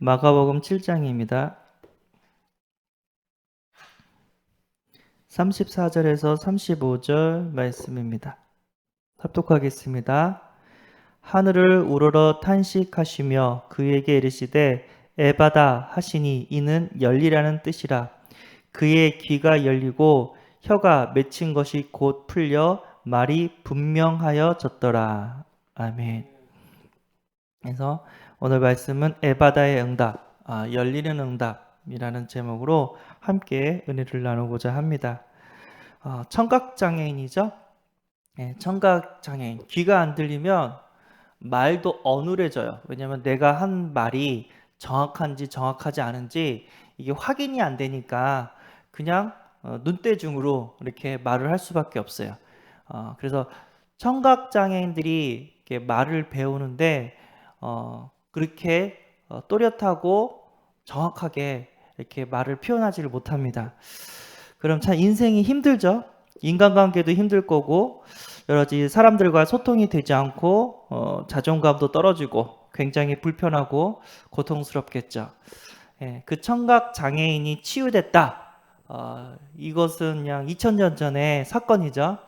마가복음 7장입니다. 34절에서 35절 말씀입니다. 합독하겠습니다. 하늘을 우러러 탄식하시며 그에게 이르시되 에바다 하시니 이는 열리라는 뜻이라. 그의 귀가 열리고 혀가 맺힌 것이 곧 풀려 말이 분명하여졌더라. 아멘. 그래서 오늘 말씀은 에바다의 응답, 열리는 응답이라는 제목으로 함께 은혜를 나누고자 합니다. 청각장애인이죠. 청각장애인. 귀가 안 들리면 말도 어눌해져요. 왜냐하면 내가 한 말이 정확한지 정확하지 않은지 이게 확인이 안 되니까 그냥 눈대중으로 이렇게 말을 할 수밖에 없어요. 그래서 청각장애인들이 이렇게 말을 배우는데 그렇게 또렷하고 정확하게 이렇게 말을 표현하지를 못합니다. 그럼 참 인생이 힘들죠. 인간관계도 힘들 거고 여러 가지 사람들과 소통이 되지 않고 자존감도 떨어지고 굉장히 불편하고 고통스럽겠죠. 그 청각 장애인이 치유됐다. 이것은 그냥 2000년 전의 사건이죠.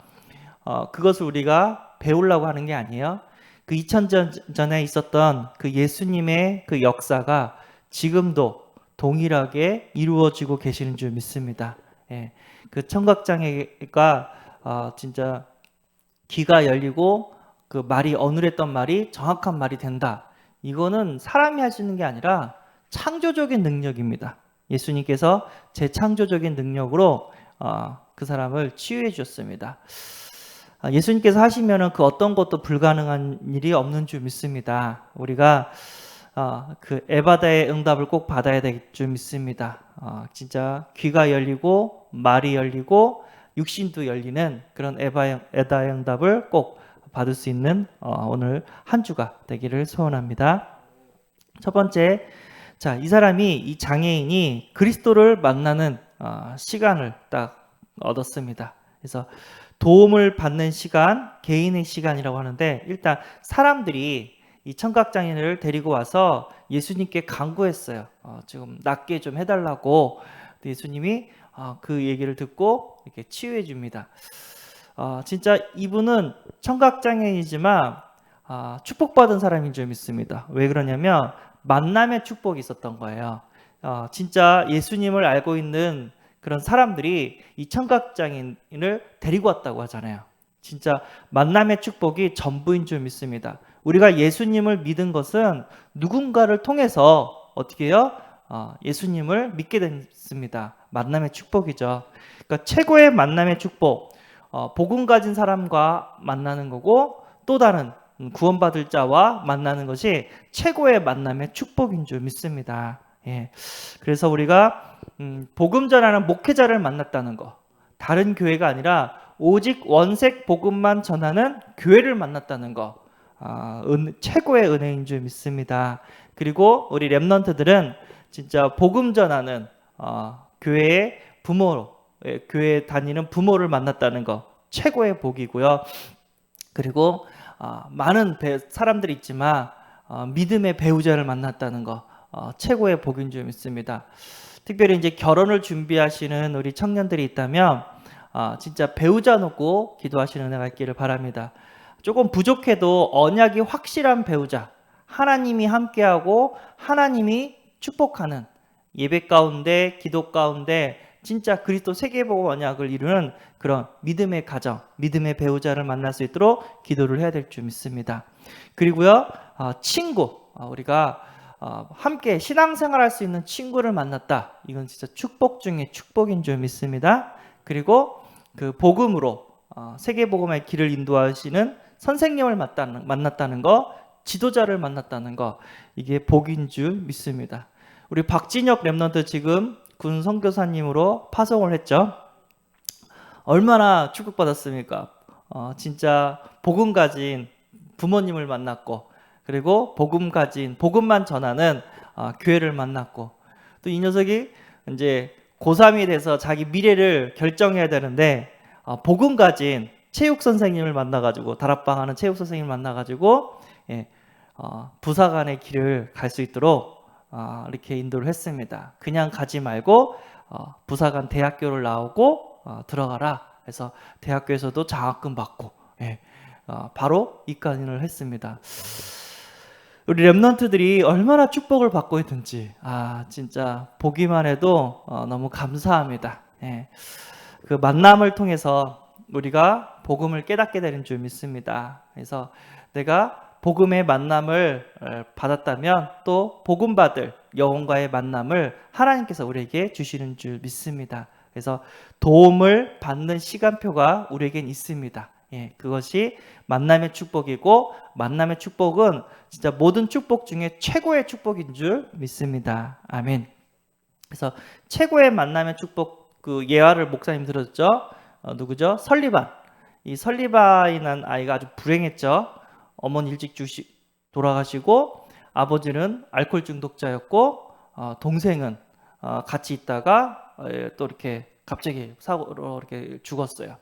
그것을 우리가 배우려고 하는 게 아니에요. 그 2000년 전에 있었던 그 예수님의 그 역사가 지금도 동일하게 이루어지고 계시는 줄 믿습니다. 그 청각장애가 진짜 귀가 열리고 그 말이 어눌했던 말이 정확한 말이 된다. 이거는 사람이 할 수 있는 게 아니라 창조적인 능력입니다. 예수님께서 재창조적인 능력으로 그 사람을 치유해 주셨습니다. 예수님께서 하시면은 그 어떤 것도 불가능한 일이 없는 줄 믿습니다. 우리가 그 에바다의 응답을 꼭 받아야 될 줄 믿습니다. 진짜 귀가 열리고 말이 열리고 육신도 열리는 그런 에바다의 응답을 꼭 받을 수 있는 오늘 한 주가 되기를 소원합니다. 첫 번째, 이 사람이 이 장애인이 그리스도를 만나는 시간을 딱 얻었습니다. 그래서 도움을 받는 시간, 개인의 시간이라고 하는데 일단 사람들이 이 청각장애인을 데리고 와서 예수님께 간구했어요. 지금 낫게 좀 해달라고. 예수님이 그 얘기를 듣고 이렇게 치유해 줍니다. 진짜 이분은 청각장애인이지만 축복받은 사람인 줄 믿습니다. 왜 그러냐면 만남의 축복이 있었던 거예요. 진짜 예수님을 알고 있는 그런 사람들이 이 청각장애인을 데리고 왔다고 하잖아요. 진짜 만남의 축복이 전부인 줄 믿습니다. 우리가 예수님을 믿은 것은 누군가를 통해서 어떻게 해요? 예수님을 믿게 됐습니다. 만남의 축복이죠. 그러니까 최고의 만남의 축복, 복음 가진 사람과 만나는 거고 또 다른 구원받을 자와 만나는 것이 최고의 만남의 축복인 줄 믿습니다. 그래서 우리가 복음 전하는 목회자를 만났다는 거, 다른 교회가 아니라 오직 원색 복음만 전하는 교회를 만났다는 거, 최고의 은혜인 줄 믿습니다. 그리고 우리 렘넌트들은 진짜 복음 전하는 교회의 부모로, 교회 다니는 부모를 만났다는 거 최고의 복이고요. 그리고 많은 사람들이 있지만 믿음의 배우자를 만났다는 거 최고의 복인 줄 믿습니다. 특별히 이제 결혼을 준비하시는 우리 청년들이 있다면 진짜 배우자 놓고 기도하시는 은혜가 있기를 바랍니다. 조금 부족해도 언약이 확실한 배우자, 하나님이 함께하고 하나님이 축복하는 예배 가운데 기도 가운데 진짜 그리스도 세계복음 언약을 이루는 그런 믿음의 가정, 믿음의 배우자를 만날 수 있도록 기도를 해야 될 줄 믿습니다. 그리고요, 친구, 우리가 함께 신앙생활 할 수 있는 친구를 만났다. 이건 진짜 축복 중에 축복인 줄 믿습니다. 그리고 그 복음으로 세계복음의 길을 인도하시는 선생님을 만났다는 거, 지도자를 만났다는 거, 이게 복인 줄 믿습니다. 우리 박진혁 랩런트 지금 군 선교사님으로 파송을 했죠. 얼마나 축복받았습니까? 진짜 복음 가진 부모님을 만났고, 그리고 복음 가진 복음만 전하는 교회를 만났고, 또 이 녀석이 이제 고3이 돼서 자기 미래를 결정해야 되는데 복음 가진 체육 선생님을 만나가지고 다락방 하는 체육 선생님을 만나가지고 부사관의 길을 갈 수 있도록 이렇게 인도를 했습니다. 그냥 가지 말고 부사관 대학교를 나오고 들어가라. 그래서 대학교에서도 장학금 받고 바로 입관을 했습니다. 우리 렘넌트들이 얼마나 축복을 받고 있는지 진짜 보기만 해도 너무 감사합니다. 그 만남을 통해서 우리가 복음을 깨닫게 되는 줄 믿습니다. 그래서 내가 복음의 만남을 받았다면 또 복음 받을 영혼과의 만남을 하나님께서 우리에게 주시는 줄 믿습니다. 그래서 도움을 받는 시간표가 우리에겐 있습니다. 그것이 만남의 축복이고, 만남의 축복은 진짜 모든 축복 중에 최고의 축복인 줄 믿습니다. 아멘. 그래서 최고의 만남의 축복, 그 예화를 목사님 들었죠? 누구죠? 설리반. 이 설리반이라는 아이가 아주 불행했죠. 어머니 일찍 돌아가시고, 아버지는 알코올 중독자였고, 동생은 같이 있다가 또 이렇게 갑자기 사고로 이렇게 죽었어요.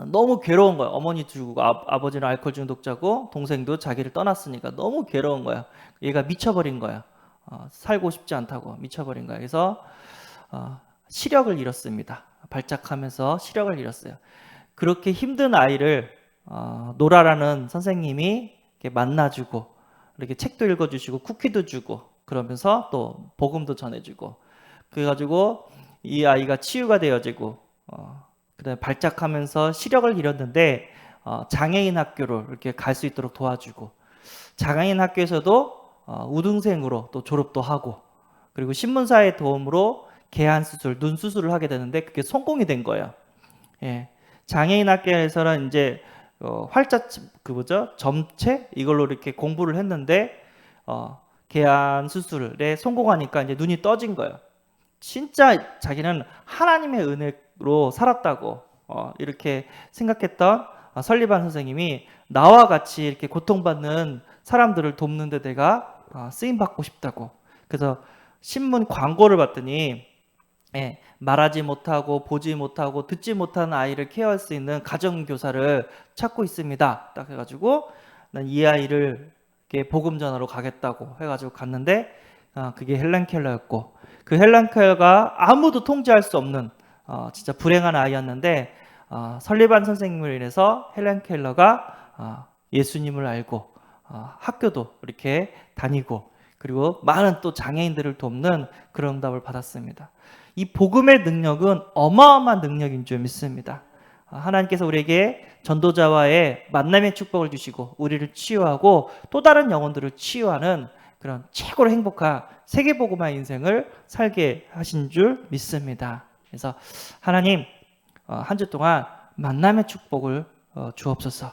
너무 괴로운 거야. 어머니 죽고 아버지는 알코올 중독자고 동생도 자기를 떠났으니까 너무 괴로운 거야. 얘가 미쳐버린 거야. 살고 싶지 않다고 미쳐버린 거야. 그래서 시력을 잃었습니다. 발작하면서 시력을 잃었어요. 그렇게 힘든 아이를 노라라는 선생님이 이렇게 만나주고 이렇게 책도 읽어주시고 쿠키도 주고 그러면서 또 복음도 전해주고 그래가지고 이 아이가 치유가 되어지고 그다음에 발작하면서 시력을 잃었는데 장애인 학교를 이렇게 갈 수 있도록 도와주고 장애인 학교에서도 우등생으로 또 졸업도 하고 그리고 신문사의 도움으로 개안 수술, 눈 수술을 하게 되는데 그게 성공이 된 거예요. 장애인 학교에서는 이제 활자 점체 이걸로 이렇게 공부를 했는데 개안 수술에 성공하니까 이제 눈이 떠진 거예요. 진짜 자기는 하나님의 은혜로 살았다고 이렇게 생각했던 설리반 선생님이 나와 같이 이렇게 고통받는 사람들을 돕는데 내가 쓰임 받고 싶다고. 그래서 신문 광고를 봤더니 말하지 못하고 보지 못하고 듣지 못하는 아이를 케어할 수 있는 가정교사를 찾고 있습니다. 딱 해가지고 난 이 아이를 이렇게 복음 전하러 가겠다고 해가지고 갔는데 그게 헬렌 켈러였고 그 헬렌 켈러가 아무도 통제할 수 없는 진짜 불행한 아이였는데 설리반 선생님을 인해서 헬렌 켈러가 예수님을 알고 학교도 이렇게 다니고 그리고 많은 또 장애인들을 돕는 그런 응답을 받았습니다. 이 복음의 능력은 어마어마한 능력인 줄 믿습니다. 하나님께서 우리에게 전도자와의 만남의 축복을 주시고 우리를 치유하고 또 다른 영혼들을 치유하는 그런 최고로 행복한 세계복음화 인생을 살게 하신 줄 믿습니다. 그래서 하나님 한 주 동안 만남의 축복을 주옵소서.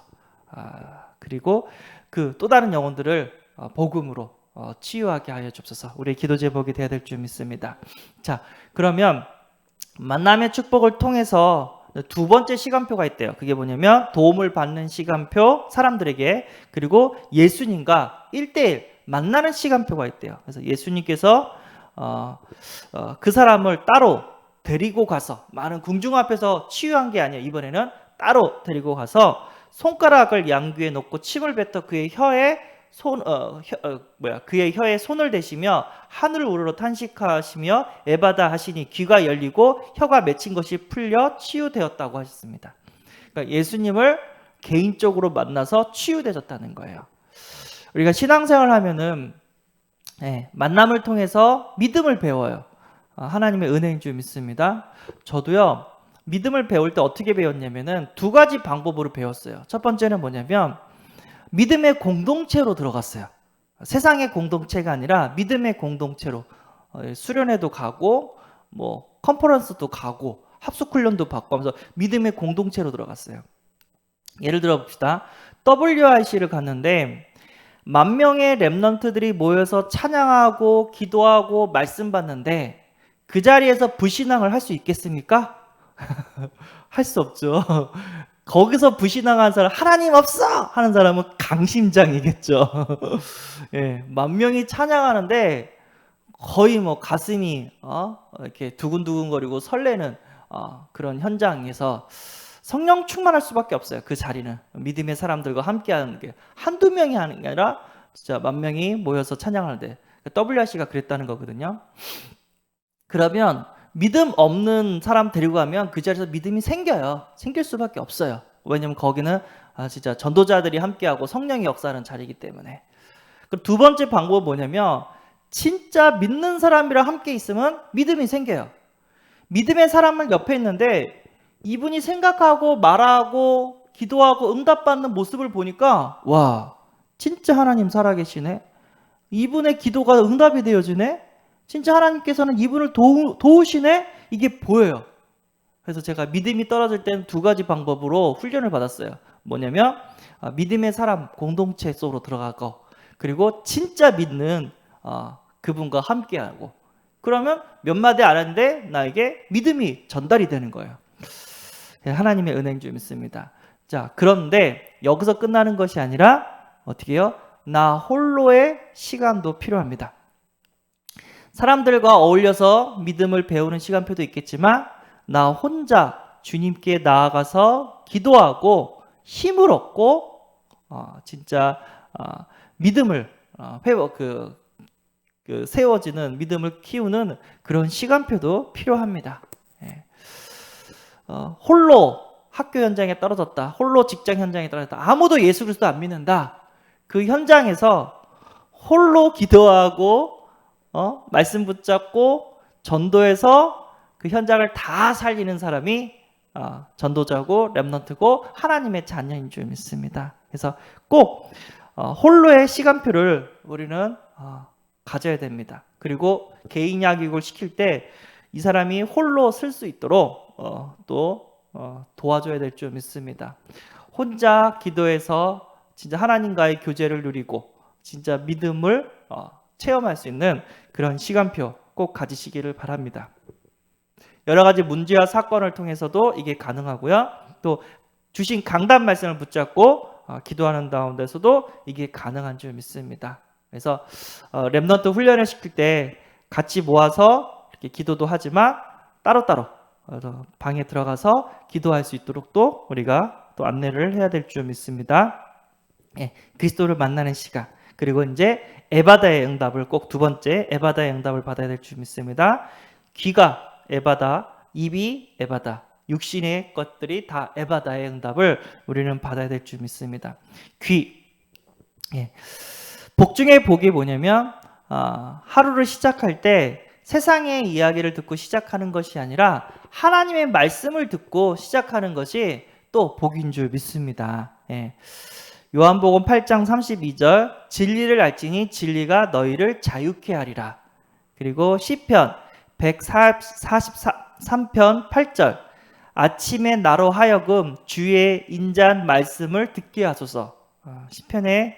그리고 그 또 다른 영혼들을 복음으로 치유하게 하여 주옵소서. 우리의 기도 제목이 되어야 될 줄 믿습니다. 자, 그러면 만남의 축복을 통해서 두 번째 시간표가 있대요. 그게 뭐냐면 도움을 받는 시간표 사람들에게 그리고 예수님과 1대1 만나는 시간표가 있대요. 그래서 예수님께서 그 사람을 따로 데리고 가서 많은 궁중 앞에서 치유한 게 아니에요. 이번에는 따로 데리고 가서 손가락을 양귀에 놓고 침을 뱉어 그의 혀에 그의 혀에 손을 대시며 하늘을 우러러 탄식하시며 에바다 하시니 귀가 열리고 혀가 맺힌 것이 풀려 치유되었다고 하셨습니다. 그러니까 예수님을 개인적으로 만나서 치유되셨다는 거예요. 우리가 신앙생활 하면은 만남을 통해서 믿음을 배워요. 하나님의 은혜인 줄 믿습니다. 저도요 믿음을 배울 때 어떻게 배웠냐면은 두 가지 방법으로 배웠어요. 첫 번째는 뭐냐면 믿음의 공동체로 들어갔어요. 세상의 공동체가 아니라 믿음의 공동체로 수련회도 가고 뭐 컨퍼런스도 가고 합숙훈련도 받고 하면서 믿음의 공동체로 들어갔어요. 예를 들어 봅시다. WRC를 갔는데 10,000명의 렘넌트들이 모여서 찬양하고 기도하고 말씀 받는데 그 자리에서 불신앙을 할 수 있겠습니까? 할 수 없죠. 거기서 불신앙한 사람 하나님 없어 하는 사람은 강심장이겠죠. 10,000명이 찬양하는데 거의 뭐 가슴이 이렇게 두근두근거리고 설레는 그런 현장에서 성령 충만할 수밖에 없어요. 그 자리는 믿음의 사람들과 함께하는 게 한두 명이 하는 게 아니라 진짜 10,000명이 모여서 찬양하는데 WRC가 그랬다는 거거든요. 그러면 믿음 없는 사람 데리고 가면 그 자리에서 믿음이 생겨요. 생길 수밖에 없어요. 왜냐면 거기는 진짜 전도자들이 함께하고 성령의 역사하는 자리이기 때문에. 그럼 두 번째 방법은 뭐냐면 진짜 믿는 사람이랑 함께 있으면 믿음이 생겨요. 믿음의 사람을 옆에 있는데 이분이 생각하고 말하고 기도하고 응답받는 모습을 보니까 와, 진짜 하나님 살아계시네. 이분의 기도가 응답이 되어지네. 진짜 하나님께서는 이분을 도우시네. 이게 보여요. 그래서 제가 믿음이 떨어질 때는 두 가지 방법으로 훈련을 받았어요. 뭐냐면 믿음의 사람 공동체 속으로 들어가고, 그리고 진짜 믿는 그분과 함께하고, 그러면 몇 마디 안 하는데 나에게 믿음이 전달이 되는 거예요. 하나님의 은행 좀 있습니다. 자, 그런데 여기서 끝나는 것이 아니라 어떻게 해요? 나 홀로의 시간도 필요합니다. 사람들과 어울려서 믿음을 배우는 시간표도 있겠지만 나 혼자 주님께 나아가서 기도하고 힘을 얻고 진짜 믿음을 세워지는 믿음을 키우는 그런 시간표도 필요합니다. 예. 홀로 학교 현장에 떨어졌다. 홀로 직장 현장에 떨어졌다. 아무도 예수 그리스도 안 믿는다. 그 현장에서 홀로 기도하고 말씀 붙잡고 전도해서 그 현장을 다 살리는 사람이 전도자고 렘넌트고 하나님의 자녀인 줄 믿습니다. 그래서 꼭 홀로의 시간표를 우리는 가져야 됩니다. 그리고 개인 약육을 시킬 때 이 사람이 홀로 쓸 수 있도록 또 도와줘야 될 줄 믿습니다. 혼자 기도해서 진짜 하나님과의 교제를 누리고 진짜 믿음을 체험할 수 있는 그런 시간표 꼭 가지시기를 바랍니다. 여러 가지 문제와 사건을 통해서도 이게 가능하고요. 또 주신 강단 말씀을 붙잡고 기도하는 가운데서도 이게 가능한 줄 믿습니다. 그래서 렘넌트 훈련을 시킬 때 같이 모아서 이렇게 기도도 하지만 따로따로 방에 들어가서 기도할 수 있도록 또 우리가 또 안내를 해야 될 줄 믿습니다. 예, 그리스도를 만나는 시간, 그리고 이제 에바다의 응답을 꼭 두 번째 에바다의 응답을 받아야 될 줄 믿습니다. 귀가 에바다, 입이 에바다, 육신의 것들이 다 에바다의 응답을 우리는 받아야 될 줄 믿습니다. 귀, 복 중에 복이 뭐냐면 하루를 시작할 때 세상의 이야기를 듣고 시작하는 것이 아니라 하나님의 말씀을 듣고 시작하는 것이 또 복인 줄 믿습니다. 요한복음 8장 32절 진리를 알지니 진리가 너희를 자유케 하리라. 그리고 시편 143편 8절 아침에 나로 하여금 주의 인자한 말씀을 듣게 하소서. 시편의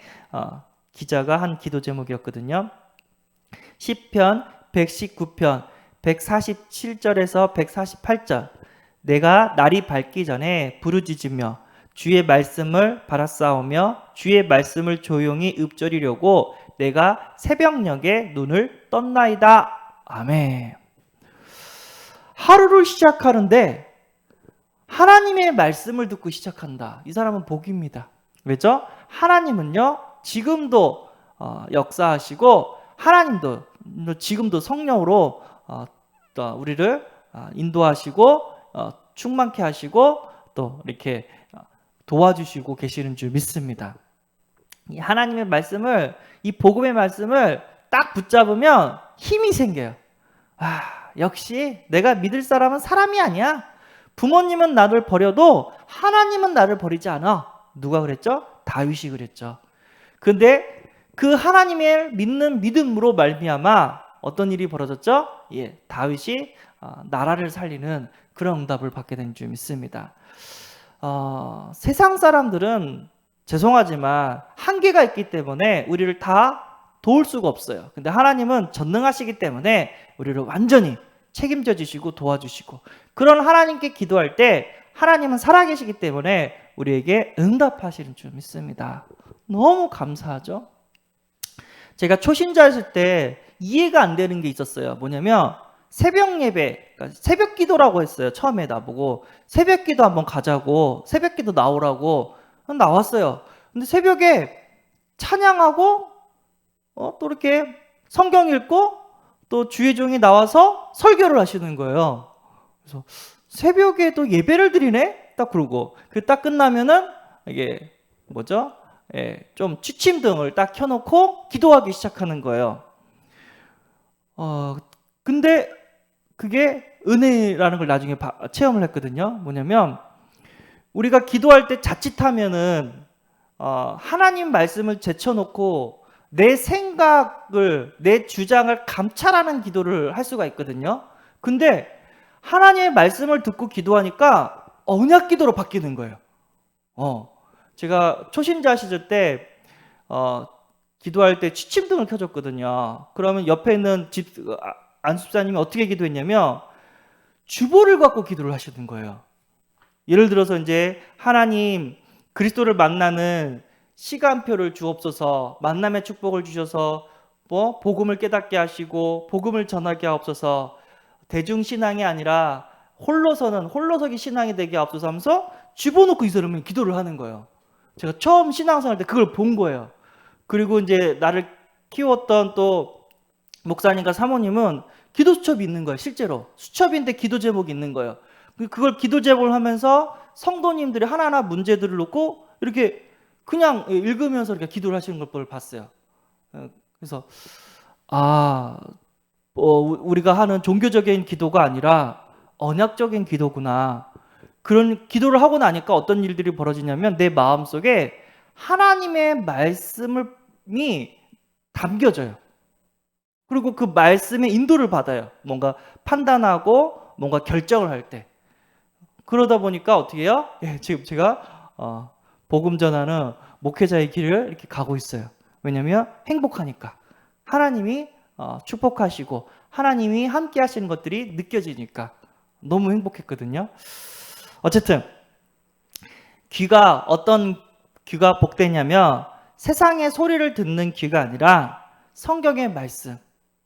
기자가 한 기도 제목이었거든요. 시편 119편 147절에서 148절 내가 날이 밝기 전에 부르짖으며 주의 말씀을 바라싸우며 주의 말씀을 조용히 읊조리려고 내가 새벽녘에 눈을 떴나이다. 아멘. 하루를 시작하는데 하나님의 말씀을 듣고 시작한다. 이 사람은 복입니다. 왜죠? 하나님은요 지금도 역사하시고 하나님도 지금도 성령으로 우리를 인도하시고 충만케 하시고 또 이렇게 도와주시고 계시는 줄 믿습니다. 이 하나님의 말씀을, 이 복음의 말씀을 딱 붙잡으면 힘이 생겨요. 역시 내가 믿을 사람은 사람이 아니야. 부모님은 나를 버려도 하나님은 나를 버리지 않아. 누가 그랬죠? 다윗이 그랬죠. 근데 그 하나님을 믿는 믿음으로 말미암아 어떤 일이 벌어졌죠? 다윗이 나라를 살리는 그런 응답을 받게 된 줄 믿습니다. 세상 사람들은 죄송하지만 한계가 있기 때문에 우리를 다 도울 수가 없어요. 근데 하나님은 전능하시기 때문에 우리를 완전히 책임져 주시고 도와주시고, 그런 하나님께 기도할 때 하나님은 살아계시기 때문에 우리에게 응답하시는 줄 믿습니다. 너무 감사하죠? 제가 초신자였을 때 이해가 안 되는 게 있었어요. 뭐냐면 새벽 예배, 그러니까 새벽 기도라고 했어요. 처음에 나보고 새벽 기도 한번 가자고, 새벽 기도 나오라고 나왔어요. 근데 새벽에 찬양하고 또 이렇게 성경 읽고 또 주의 종이 나와서 설교를 하시는 거예요. 그래서 새벽에도 예배를 드리네? 딱 그러고 그 딱 끝나면은 이게 뭐죠? 예, 좀 취침등을 딱 켜놓고 기도하기 시작하는 거예요. 근데 그게 은혜라는 걸 나중에 체험을 했거든요. 뭐냐면 우리가 기도할 때 자칫하면은 하나님 말씀을 제쳐놓고 내 생각을, 내 주장을 감찰하는 기도를 할 수가 있거든요. 근데 하나님의 말씀을 듣고 기도하니까 언약 기도로 바뀌는 거예요. 제가 초신자 시절 때 기도할 때 취침등을 켜줬거든요. 그러면 옆에 있는 안수사님이 어떻게 기도했냐면 주보를 갖고 기도를 하시는 거예요. 예를 들어서 이제 하나님 그리스도를 만나는 시간표를 주옵소서, 만남의 축복을 주셔서 복음을 깨닫게 하시고 복음을 전하게 하옵소서, 대중신앙이 아니라 홀로서기 신앙이 되게 하옵소서 하면서 집어넣고 이 사람은 기도를 하는 거예요. 제가 처음 신앙생활 때 그걸 본 거예요. 그리고 이제 나를 키웠던 또 목사님과 사모님은 기도 수첩이 있는 거예요. 실제로 수첩인데 기도 제목이 있는 거예요. 그걸 기도 제목을 하면서 성도님들이 하나하나 문제들을 놓고 이렇게 그냥 읽으면서 이렇게 기도를 하시는 걸 봤어요. 그래서 우리가 하는 종교적인 기도가 아니라 언약적인 기도구나. 그런 기도를 하고 나니까 어떤 일들이 벌어지냐면 내 마음속에 하나님의 말씀이 담겨져요. 그리고 그 말씀의 인도를 받아요. 뭔가 판단하고 뭔가 결정을 할 때. 그러다 보니까 어떻게 해요? 지금 제가 복음 전하는 목회자의 길을 이렇게 가고 있어요. 왜냐하면 행복하니까. 하나님이 축복하시고 하나님이 함께 하시는 것들이 느껴지니까 너무 행복했거든요. 어쨌든 어떤 귀가 복되냐면 세상의 소리를 듣는 귀가 아니라 성경의 말씀,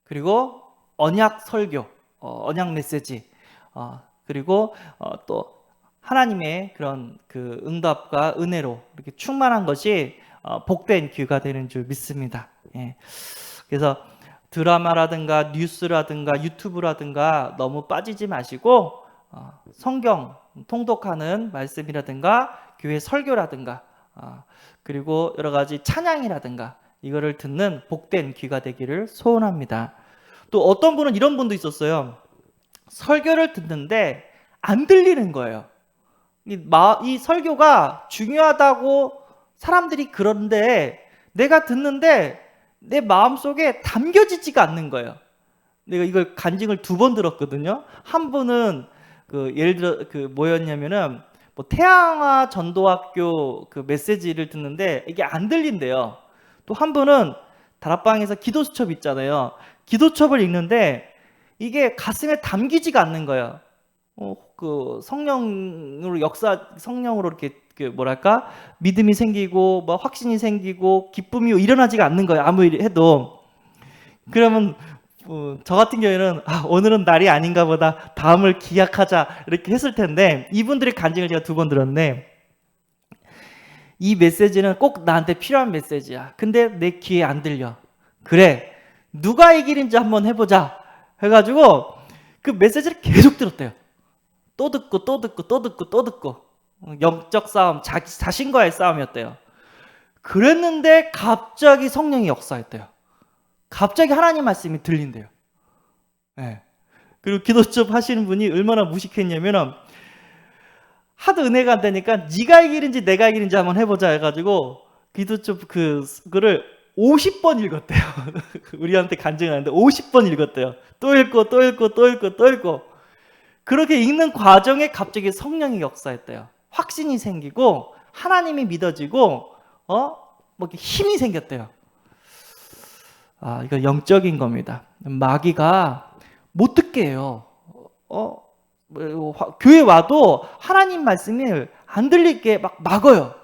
그리고 언약 설교, 언약 메시지, 그리고 또 하나님의 그런 그 응답과 은혜로 이렇게 충만한 것이 복된 귀가 되는 줄 믿습니다. 예. 그래서 드라마라든가 뉴스라든가 유튜브라든가 너무 빠지지 마시고 성경 통독하는 말씀이라든가 교회 설교라든가 그리고 여러 가지 찬양이라든가 이거를 듣는 복된 귀가 되기를 소원합니다. 또 어떤 분은 이런 분도 있었어요. 설교를 듣는데 안 들리는 거예요. 이 설교가 중요하다고 사람들이 그런데 내가 듣는데 내 마음속에 담겨지지가 않는 거예요. 내가 이걸 간증을 2번 들었거든요. 한 분은 예를 들어 뭐였냐면은 태양화 전도학교 그 메시지를 듣는데 이게 안 들린대요. 또 한 분은 다락방에서 기도 수첩 있잖아요. 기도첩을 읽는데 이게 가슴에 담기지가 않는 거예요. 그 성령으로 이렇게 믿음이 생기고 확신이 생기고 기쁨이 일어나지가 않는 거예요. 아무리 해도. 그러면 저 같은 경우에는 오늘은 날이 아닌가 보다, 다음을 기약하자 이렇게 했을 텐데, 이분들의 간증을 제가 2번 들었는데 이 메시지는 꼭 나한테 필요한 메시지야. 근데 내 귀에 안 들려. 그래, 누가 이길인지 한번 해보자 해가지고 그 메시지를 계속 들었대요. 또 듣고 또 듣고 또 듣고 또 듣고. 영적 싸움, 자신과의 싸움이었대요. 그랬는데 갑자기 성령이 역사했대요. 갑자기 하나님 말씀이 들린대요. 네. 그리고 기도첩 하시는 분이 얼마나 무식했냐면 하도 은혜가 안 되니까 네가 이기는지 내가 이기는지 한번 해보자 해가지고 기도첩 그거를 50번 읽었대요. 우리한테 간증하는데 50번 읽었대요. 또 읽고 또 읽고 또 읽고 또 읽고. 그렇게 읽는 과정에 갑자기 성령이 역사했대요. 확신이 생기고 하나님이 믿어지고 이렇게 힘이 생겼대요. 이거 영적인 겁니다. 마귀가 못 듣게 해요. 교회 와도 하나님 말씀을 안 들리게 막어요.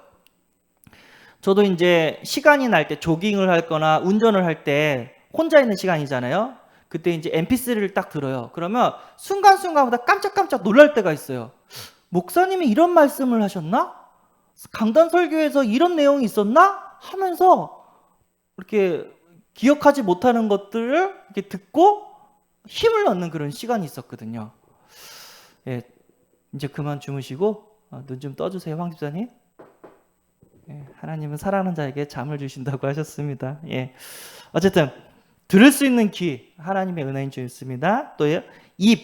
저도 이제 시간이 날 때 조깅을 할 거나 운전을 할 때 혼자 있는 시간이잖아요. 그때 이제 MP3를 딱 들어요. 그러면 순간순간마다 깜짝깜짝 놀랄 때가 있어요. 목사님이 이런 말씀을 하셨나? 강단 설교에서 이런 내용이 있었나? 하면서 이렇게 기억하지 못하는 것들을 이렇게 듣고 힘을 얻는 그런 시간이 있었거든요. 예, 이제 그만 주무시고 눈 좀 떠주세요, 황 집사님. 예, 하나님은 사랑하는 자에게 잠을 주신다고 하셨습니다. 예, 어쨌든 들을 수 있는 귀, 하나님의 은혜인 줄 믿습니다. 또 입,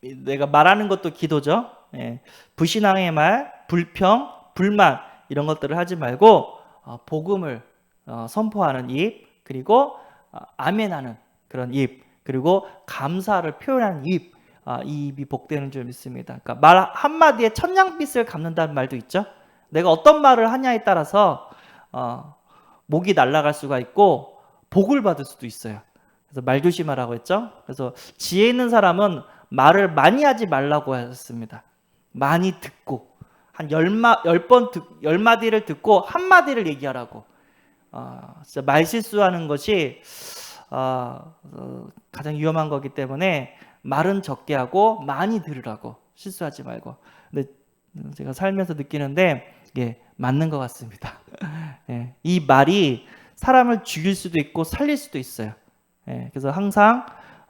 내가 말하는 것도 기도죠. 예, 불신앙의 말, 불평, 불만 이런 것들을 하지 말고 복음을 선포하는 입, 그리고 아멘하는 그런 입, 그리고 감사를 표현하는 입, 이 입이 복되는 줄 믿습니다. 그러니까 말 한마디에 천냥빚을 갚는다는 말도 있죠. 내가 어떤 말을 하냐에 따라서 목이 날아갈 수가 있고 복을 받을 수도 있어요. 그래서 말 조심하라고 했죠. 그래서 지혜 있는 사람은 말을 많이 하지 말라고 하셨습니다. 많이 듣고 한 10마디를 듣고 한마디를 얘기하라고. 진짜 말 실수하는 것이 가장 위험한 거기 때문에 말은 적게 하고 많이 들으라고, 실수하지 말고. 근데 제가 살면서 느끼는데 예, 맞는 것 같습니다. 예, 이 말이 사람을 죽일 수도 있고 살릴 수도 있어요. 예, 그래서 항상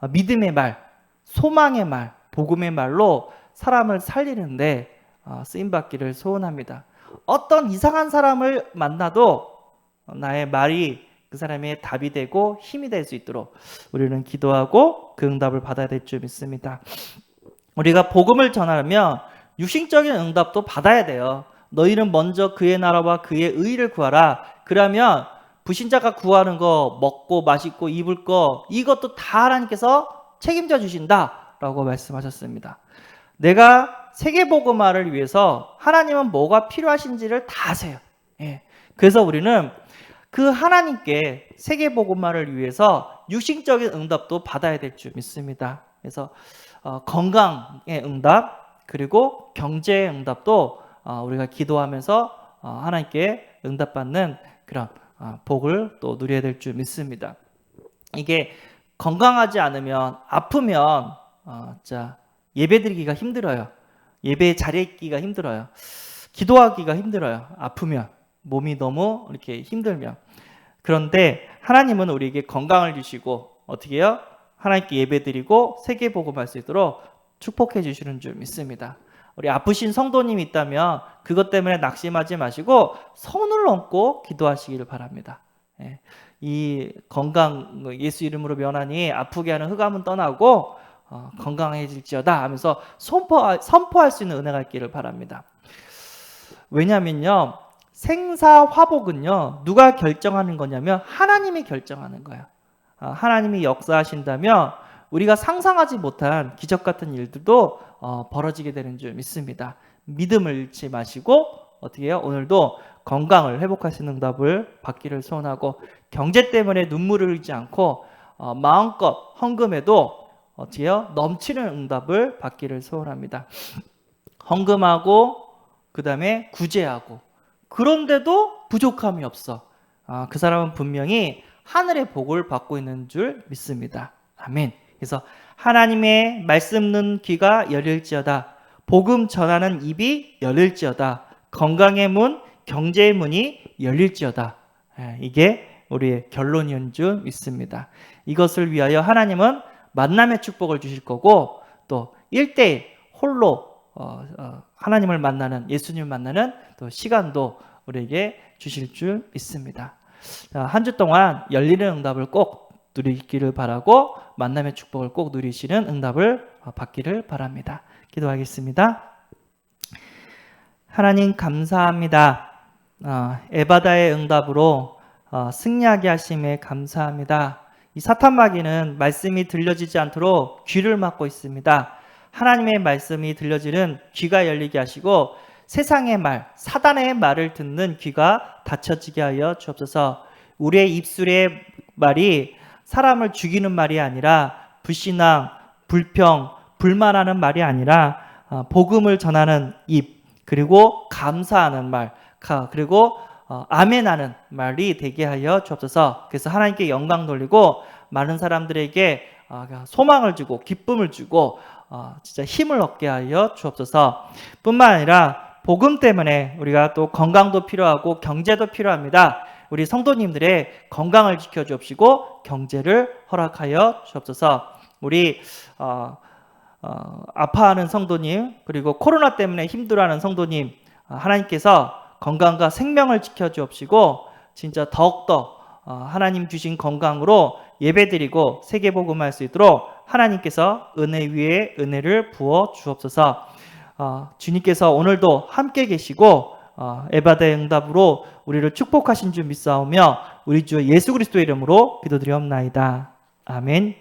믿음의 말, 소망의 말, 복음의 말로 사람을 살리는데 쓰임받기를 소원합니다. 어떤 이상한 사람을 만나도 나의 말이 그 사람의 답이 되고 힘이 될 수 있도록 우리는 기도하고 그 응답을 받아야 될 줄 믿습니다. 우리가 복음을 전하려면 육신적인 응답도 받아야 돼요. 너희는 먼저 그의 나라와 그의 의를 구하라. 그러면 불신자가 구하는 거, 먹고 마시고 입을 거, 이것도 다 하나님께서 책임져 주신다라고 말씀하셨습니다. 내가 세계복음화를 위해서 하나님은 뭐가 필요하신지를 다 아세요. 예. 그래서 우리는 그 하나님께 세계복음화를 위해서 육신적인 응답도 받아야 될 줄 믿습니다. 그래서 건강의 응답, 그리고 경제의 응답도 우리가 기도하면서 하나님께 응답받는 그런 복을 또 누려야 될 줄 믿습니다. 이게 건강하지 않으면, 아프면 진짜 예배드리기가 힘들어요. 예배에 자리에 있기가 힘들어요. 기도하기가 힘들어요. 아프면, 몸이 너무 이렇게 힘들면. 그런데 하나님은 우리에게 건강을 주시고 어떻게 해요? 하나님께 예배드리고 세계복음할 수 있도록 축복해 주시는 줄 믿습니다. 우리 아프신 성도님이 있다면 그것 때문에 낙심하지 마시고 손을 얹고 기도하시기를 바랍니다. 예, 이 건강, 예수 이름으로 면하니 아프게 하는 흑암은 떠나고 건강해질지어다 하면서 선포할 수 있는 은혜가 있기를 바랍니다. 왜냐면요, 생사화복은요 누가 결정하는 거냐면 하나님이 결정하는 거예요. 하나님이 역사하신다면 우리가 상상하지 못한 기적 같은 일들도 벌어지게 되는 줄 믿습니다. 믿음을 잃지 마시고 어떻게 해요? 오늘도 건강을 회복하시는 응답을 받기를 소원하고, 경제 때문에 눈물을 흘리지 않고 마음껏 헌금해도 어떻게 해요? 넘치는 응답을 받기를 소원합니다. 헌금하고 그 다음에 구제하고, 그런데도 부족함이 없어. 그 사람은 분명히 하늘의 복을 받고 있는 줄 믿습니다. 아멘. 그래서 하나님의 말씀 듣는 귀가 열릴지어다. 복음 전하는 입이 열릴지어다. 건강의 문, 경제의 문이 열릴지어다. 이게 우리의 결론인 줄 믿습니다. 이것을 위하여 하나님은 만남의 축복을 주실 거고, 또 1대1 홀로 하나님을 만나는, 예수님을 만나는 또 시간도 우리에게 주실 줄 믿습니다. 한 주 동안 열리는 응답을 꼭 누리기를 바라고, 만남의 축복을 꼭 누리시는 응답을 받기를 바랍니다. 기도하겠습니다. 하나님 감사합니다. 에바다의 응답으로 승리하게 하심에 감사합니다. 이 사탄마귀는 말씀이 들려지지 않도록 귀를 막고 있습니다. 하나님의 말씀이 들려지는 귀가 열리게 하시고, 세상의 말, 사단의 말을 듣는 귀가 닫혀지게 하여 주옵소서. 우리의 입술의 말이 사람을 죽이는 말이 아니라, 불신앙, 불평, 불만하는 말이 아니라 복음을 전하는 입, 그리고 감사하는 말, 그리고 아멘하는 말이 되게 하여 주옵소서. 그래서 하나님께 영광 돌리고 많은 사람들에게 소망을 주고 기쁨을 주고 진짜 힘을 얻게 하여 주옵소서. 뿐만 아니라 복음 때문에 우리가 또 건강도 필요하고 경제도 필요합니다. 우리 성도님들의 건강을 지켜 주옵시고 경제를 허락하여 주옵소서. 우리 아파하는 성도님, 그리고 코로나 때문에 힘들어하는 성도님, 하나님께서 건강과 생명을 지켜 주옵시고 진짜 더욱더 하나님 주신 건강으로 예배드리고 세계복음할 수 있도록 하나님께서 은혜 위에 은혜를 부어 주옵소서. 주님께서 오늘도 함께 계시고 에바다의 응답으로 우리를 축복하신 줄 믿사오며 우리 주 예수 그리스도의 이름으로 기도드리옵나이다. 아멘.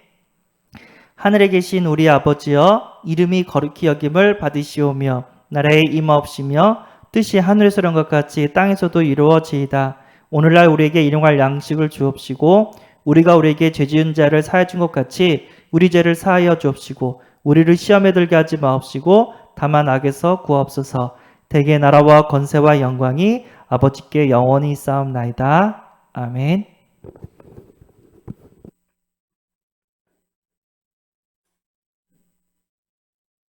하늘에 계신 우리 아버지여, 이름이 거룩히 여김을 받으시오며 나라의 임하옵시며 뜻이 하늘에서 이룬 것 같이 땅에서도 이루어지이다. 오늘날 우리에게 일용할 양식을 주옵시고 우리가 우리에게 죄 지은 자를 사하여 준 것 같이 우리 죄를 사하여 주옵시고 우리를 시험에 들게 하지 마옵시고 다만 악에서 구하옵소서. 대개 나라와 권세와 영광이 아버지께 영원히 있사옵나이다. 아멘.